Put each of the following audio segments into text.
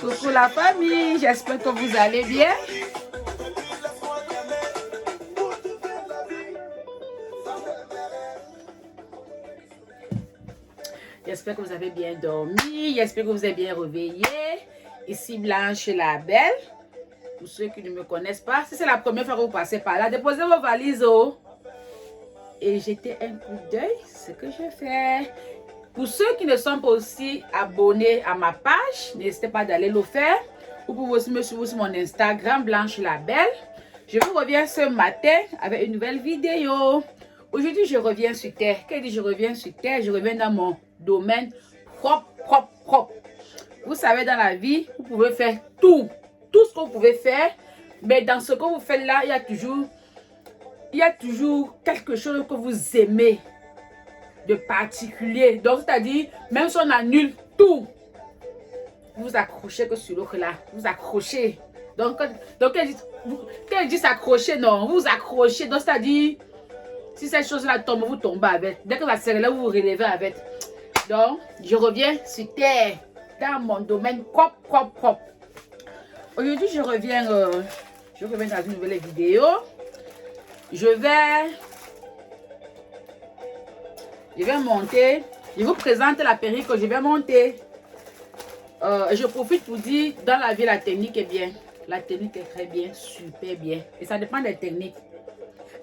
Coucou la famille, j'espère que vous allez bien. J'espère que vous avez bien dormi, j'espère que vous êtes bien réveillés. Ici Blanche la Belle. Pour ceux qui ne me connaissent pas, si c'est la première fois que vous passez par là, déposez vos valises et jetez un coup d'œil, ce que je fais. Pour ceux qui ne sont pas aussi abonnés à ma page, n'hésitez pas d'aller le faire. Vous pouvez aussi me suivre sur mon Instagram, Blanche la Belle. Je vous reviens ce matin avec une nouvelle vidéo. Aujourd'hui, je reviens sur terre. Qu'est-ce que je reviens sur terre? Je reviens dans mon domaine propre. Vous savez, dans la vie, vous pouvez faire tout ce que vous pouvez faire. Mais dans ce que vous faites là, il y a toujours quelque chose que vous aimez de particulier. Donc, c'est-à-dire, même si on annule tout, vous accrochez que sur l'autre là. Vous accrochez. Donc quand elle dit s'accrocher, non, vous accrochez. Donc, c'est-à-dire, si cette chose-là tombe, vous tombez avec. Dès que va se là, vous vous relevez avec. Donc, je reviens sur terre, dans mon domaine propre. Aujourd'hui, je reviens dans une nouvelle vidéo. Je vais monter. Je vous présente la perruque que je vais monter. Je profite pour dire, dans la vie, la technique est bien. La technique est très bien, super bien. Et ça dépend des techniques.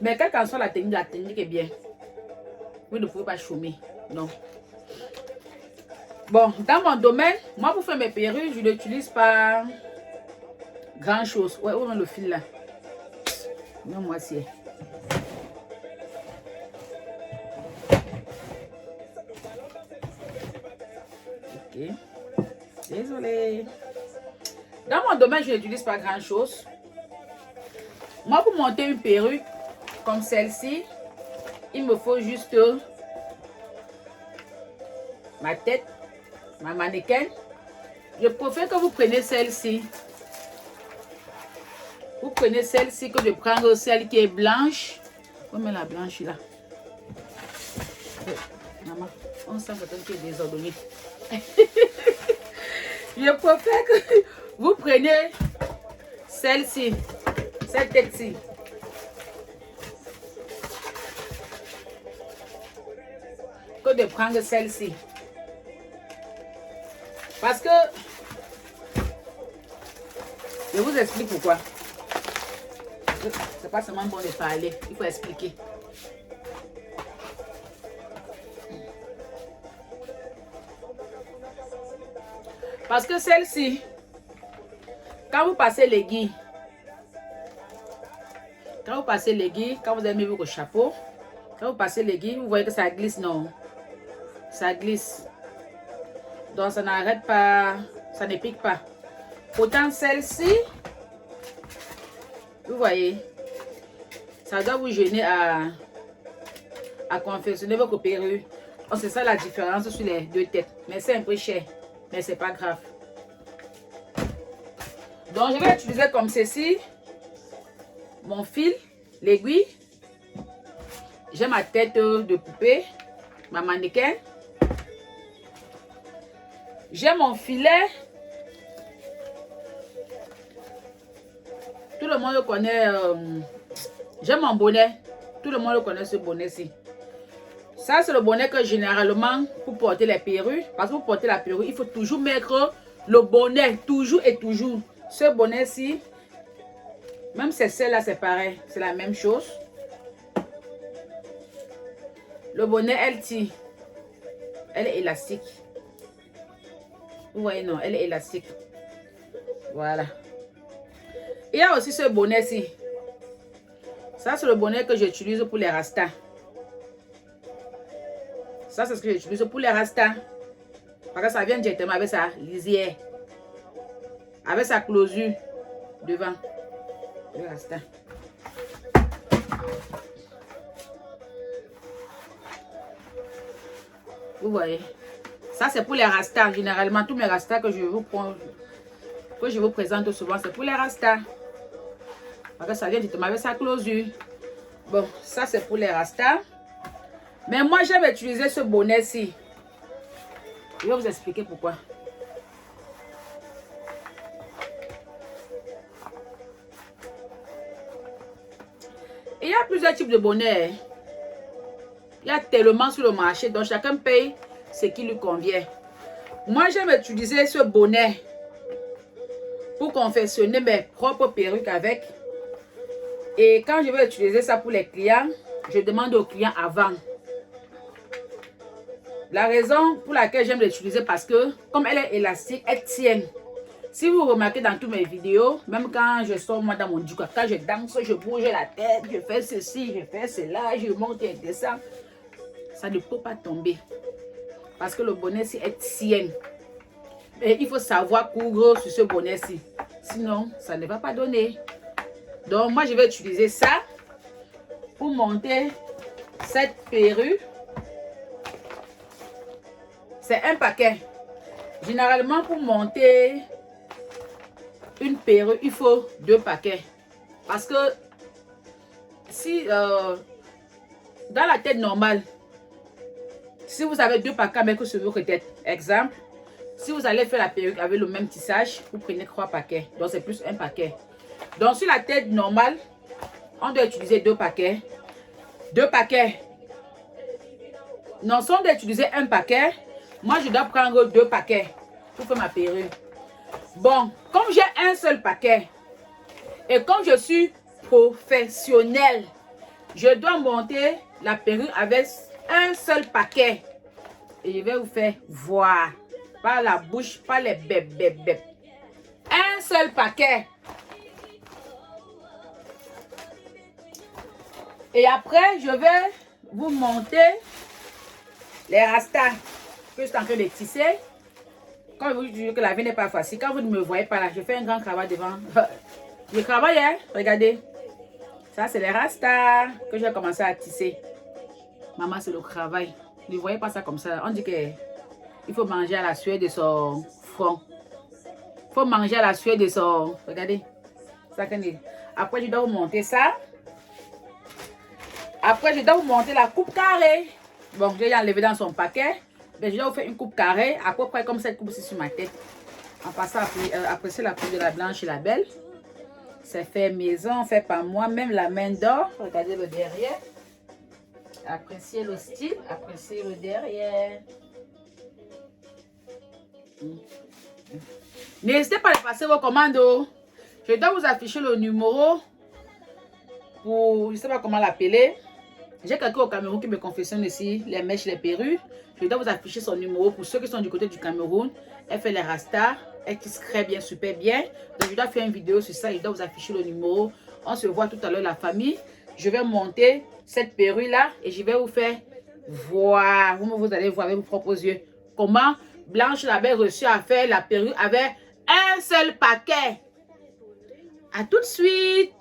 Mais quelle qu'en soit la technique est bien. Vous ne pouvez pas chômer. Non. Bon, dans mon domaine, moi, pour faire mes perruques, je n'utilise pas grand chose. Ouais, où est le fil là? Non, moi, c'est. Ok. Désolé. Dans mon domaine, je n'utilise pas grand chose. Moi, pour monter une perruque comme celle-ci, il me faut juste ma tête, ma mannequin. Je préfère que vous preniez celle-ci. Vous prenez celle-ci que je prends, celle qui est blanche. On met la blanche là. Maman, on sent peut-être que est désordonné. Je préfère que vous preniez celle-ci, cette tête-ci. Que de prendre celle-ci. Parce que je vous explique pourquoi. C'est pas seulement bon de parler, il faut expliquer. Parce que celle-ci, quand vous passez l'aiguille, quand vous avez mis votre chapeau, quand vous passez l'aiguille, vous voyez que ça glisse, non? Ça glisse. Donc ça n'arrête pas, ça ne pique pas. Autant celle-ci, vous voyez, ça doit vous gêner à confectionner votre perruque. Oh, c'est ça la différence sur les deux têtes. Mais c'est un peu cher, mais c'est pas grave. Donc je vais utiliser comme ceci mon fil, l'aiguille. J'ai ma tête de poupée, ma mannequin. J'ai mon filet. Tout le monde connaît. J'ai mon bonnet. Tout le monde connaît ce bonnet-ci. Ça, c'est le bonnet que généralement, pour porter les perruques, parce que pour porter la perruque, il faut toujours mettre le bonnet. Toujours et toujours. Ce bonnet-ci, même c'est celle-là, c'est pareil. C'est la même chose. Le bonnet, elle tire. Elle est élastique. Vous voyez, non, elle est élastique. Voilà. Il y a aussi ce bonnet-ci. Ça, c'est le bonnet que j'utilise pour les rastas. Ça, c'est ce que j'utilise pour les rastas. Parce que ça vient directement avec sa lisière. Avec sa closure devant. Le rasta. Vous voyez. Ça, c'est pour les rastas. Généralement, tous mes rastas que je vous présente souvent, c'est pour les rastas. Parce que ça vient directement avec sa closure. Bon, ça, c'est pour les rastas. Mais moi, j'aime utiliser ce bonnet-ci. Je vais vous expliquer pourquoi. a plusieurs types de bonnets. Il y a tellement sur le marché, donc chacun paye ce qui lui convient. Moi, j'aime utiliser ce bonnet pour confectionner mes propres perruques avec. Et quand je vais utiliser ça pour les clients, je demande aux clients avant. La raison pour laquelle j'aime l'utiliser, parce que comme elle est élastique, elle tient. Si vous remarquez dans toutes mes vidéos, même quand je sors moi dans mon duc, quand je danse, je bouge la tête, je fais ceci, je fais cela, je monte et descends, ça ne peut pas tomber. Parce que le bonnet-ci est tient. Et il faut savoir coudre sur ce bonnet-ci. Sinon, ça ne va pas donner. Donc, moi, je vais utiliser ça pour monter cette perruque. C'est un paquet. Généralement, pour monter une perruque, il faut 2 paquets. Parce que si dans la tête normale, si vous avez 2 paquets avec sur votre tête, exemple, si vous allez faire la perruque avec le même tissage, vous prenez 3 paquets. Donc, c'est plus un paquet. Donc, sur la tête normale, on doit utiliser 2 paquets. 2 paquets. Non, si on doit utiliser un paquet, moi, je dois prendre 2 paquets pour faire ma perruque. Bon, comme j'ai un seul paquet et comme je suis professionnelle, je dois monter la perruque avec un seul paquet. Et je vais vous faire voir. Pas la bouche, pas les bêtes, bêtes, bêtes. Un seul paquet. Et après, je vais vous monter les rastas que je suis en train de tisser. Quand je vous dis que la vie n'est pas facile, quand vous ne me voyez pas là, je fais un grand travail devant. Je travaille, hein? Regardez. Ça, c'est les rastas que j'ai commencé à tisser. Maman, c'est le travail. Ne voyez pas ça comme ça. On dit qu'il faut manger à la sueur de son front. Il faut manger à la sueur de son... Regardez. Ça, après, je dois vous monter ça. Après, je dois vous monter la coupe carrée. Bon, j'ai enlevé dans son paquet. Mais je dois vous faire une coupe carrée, à peu près comme cette coupe-ci sur ma tête. En passant à apprécier la coupe de la blanche et la belle. C'est fait maison, fait par moi, même la main d'or. Regardez le derrière. Appréciez le style, appréciez le derrière. N'hésitez pas à passer vos commandes. Je dois vous afficher le numéro pour, je ne sais pas comment l'appeler. J'ai quelqu'un au Cameroun qui me confectionne ici les mèches, les perruques. Je dois vous afficher son numéro pour ceux qui sont du côté du Cameroun. Elle fait les rastas, elle tisse très bien, super bien. Donc je dois faire une vidéo sur ça, je dois vous afficher le numéro. On se voit tout à l'heure la famille. Je vais monter cette perruque là et je vais vous faire voir. Vous allez voir avec vos propres yeux comment Blanche avait réussi à faire la perruque avec un seul paquet. À tout de suite.